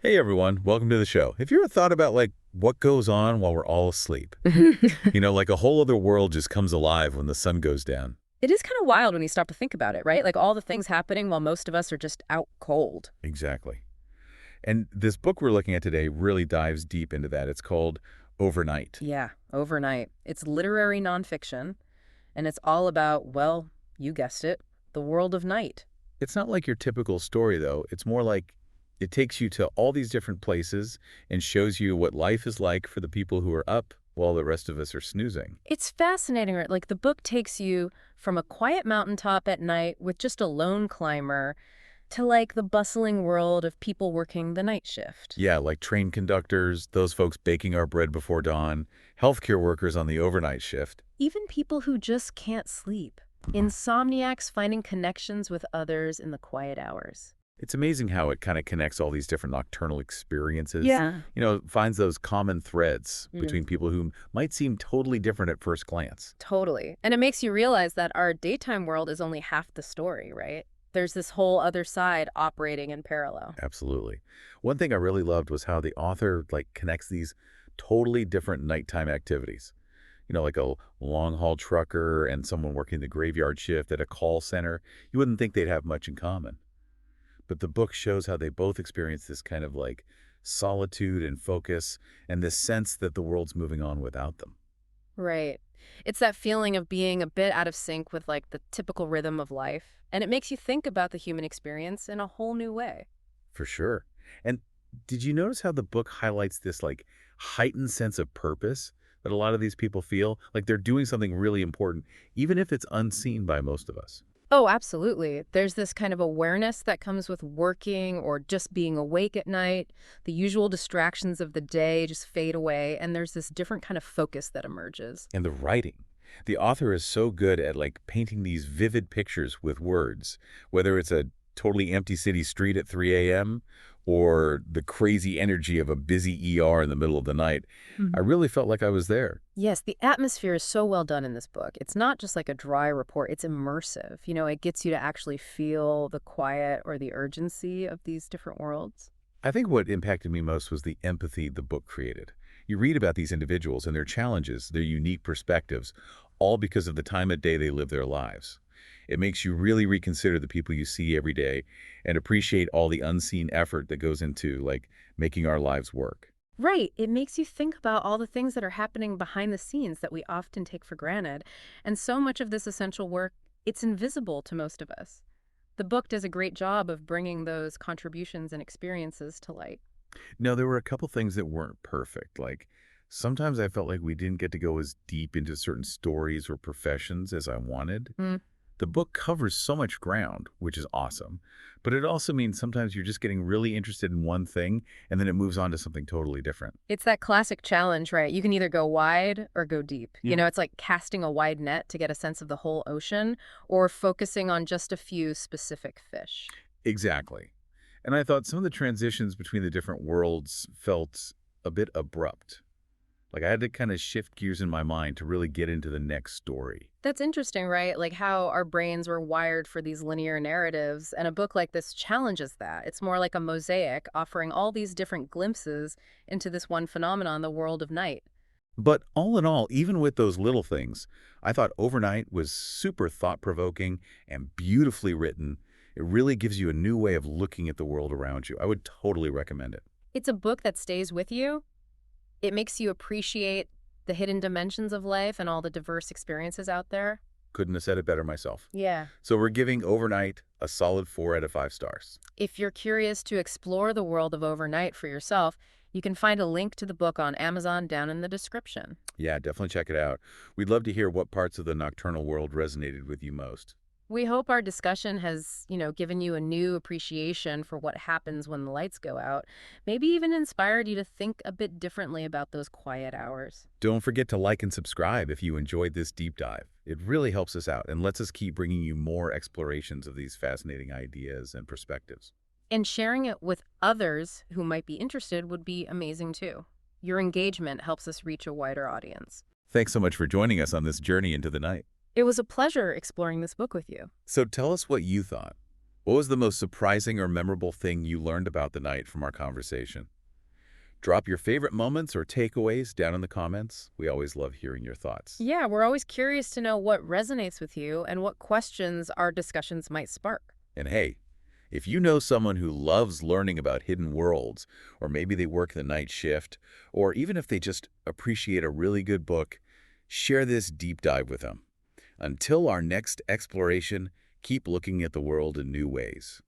Hey everyone, welcome to the show. Have you ever thought about what goes on while we're all asleep? Like a whole other world just comes alive when the sun goes down. It is kind of wild when you stop to think about it, right? Like all the things happening while most of us are just out cold. Exactly. And this book we're looking at today really dives deep into that. It's called Overnight. Yeah, overnight. It's literary nonfiction, and it's all about, well, you guessed it, the world of night. It's not like your typical story though. It's more like it takes you to all these different places and shows you what life is like for the people who are up while the rest of us are snoozing. It's fascinating, right? Like the book takes you from a quiet mountaintop at night with just a lone climber to like the bustling world of people working the night shift. Yeah, like train conductors, those folks baking our bread before dawn, healthcare workers on the overnight shift. Even people who just can't sleep. Insomniacs finding connections with others in the quiet hours. It's amazing how it kind of connects all these different nocturnal experiences. Yeah. Finds those common threads Mm. between people who might seem totally different at first glance. Totally. And it makes you realize that our daytime world is only half the story, right? There's this whole other side operating in parallel. Absolutely. One thing I really loved was how the author connects these totally different nighttime activities. Like a long-haul trucker and someone working the graveyard shift at a call center. You wouldn't think they'd have much in common. But the book shows how they both experience this kind of solitude and focus and this sense that the world's moving on without them. Right. It's that feeling of being a bit out of sync with like the typical rhythm of life. And it makes you think about the human experience in a whole new way. For sure. And did you notice how the book highlights this heightened sense of purpose that a lot of these people feel? Like they're doing something really important, even if it's unseen by most of us. Oh, absolutely. There's this kind of awareness that comes with working or just being awake at night. The usual distractions of the day just fade away, and there's this different kind of focus that emerges. And the writing. The author is so good at painting these vivid pictures with words, whether it's a totally empty city street at 3 a.m. or the crazy energy of a busy ER in the middle of the night. I really felt like I was there. Yes, the atmosphere is so well done in this book. It's not just like a dry report, it's immersive. It gets you to actually feel the quiet or the urgency of these different worlds. I think what impacted me most was the empathy the book created. You read about these individuals and their challenges, their unique perspectives, all because of the time of day they live their lives. It makes you really reconsider the people you see every day and appreciate all the unseen effort that goes into making our lives work. Right. It makes you think about all the things that are happening behind the scenes that we often take for granted. And so much of this essential work, it's invisible to most of us. The book does a great job of bringing those contributions and experiences to light. No, there were a couple things that weren't perfect. Sometimes I felt like we didn't get to go as deep into certain stories or professions as I wanted. Mm. The book covers so much ground, which is awesome, but it also means sometimes you're just getting really interested in one thing and then it moves on to something totally different. It's that classic challenge, right? You can either go wide or go deep. Yeah. It's like casting a wide net to get a sense of the whole ocean or focusing on just a few specific fish. Exactly. And I thought some of the transitions between the different worlds felt a bit abrupt. I had to kind of shift gears in my mind to really get into the next story. That's interesting, right? Like how our brains were wired for these linear narratives, and a book like this challenges that. It's more like a mosaic, offering all these different glimpses into this one phenomenon, the world of night. But all in all, even with those little things, I thought Overnight was super thought-provoking and beautifully written. It really gives you a new way of looking at the world around you. I would totally recommend it. It's a book that stays with you. It makes you appreciate the hidden dimensions of life and all the diverse experiences out there. Couldn't have said it better myself. Yeah. So we're giving Overnight a solid 4 out of 5 stars. If you're curious to explore the world of overnight for yourself, you can find a link to the book on Amazon down in the description. Yeah, definitely check it out. We'd love to hear what parts of the nocturnal world resonated with you most. We hope our discussion has, given you a new appreciation for what happens when the lights go out, maybe even inspired you to think a bit differently about those quiet hours. Don't forget to like and subscribe if you enjoyed this deep dive. It really helps us out and lets us keep bringing you more explorations of these fascinating ideas and perspectives. And sharing it with others who might be interested would be amazing too. Your engagement helps us reach a wider audience. Thanks so much for joining us on this journey into the night. It was a pleasure exploring this book with you. So tell us what you thought. What was the most surprising or memorable thing you learned about the night from our conversation? Drop your favorite moments or takeaways down in the comments. We always love hearing your thoughts. Yeah, we're always curious to know what resonates with you and what questions our discussions might spark. And hey, if you know someone who loves learning about hidden worlds, or maybe they work the night shift, or even if they just appreciate a really good book, share this deep dive with them. Until our next exploration, keep looking at the world in new ways.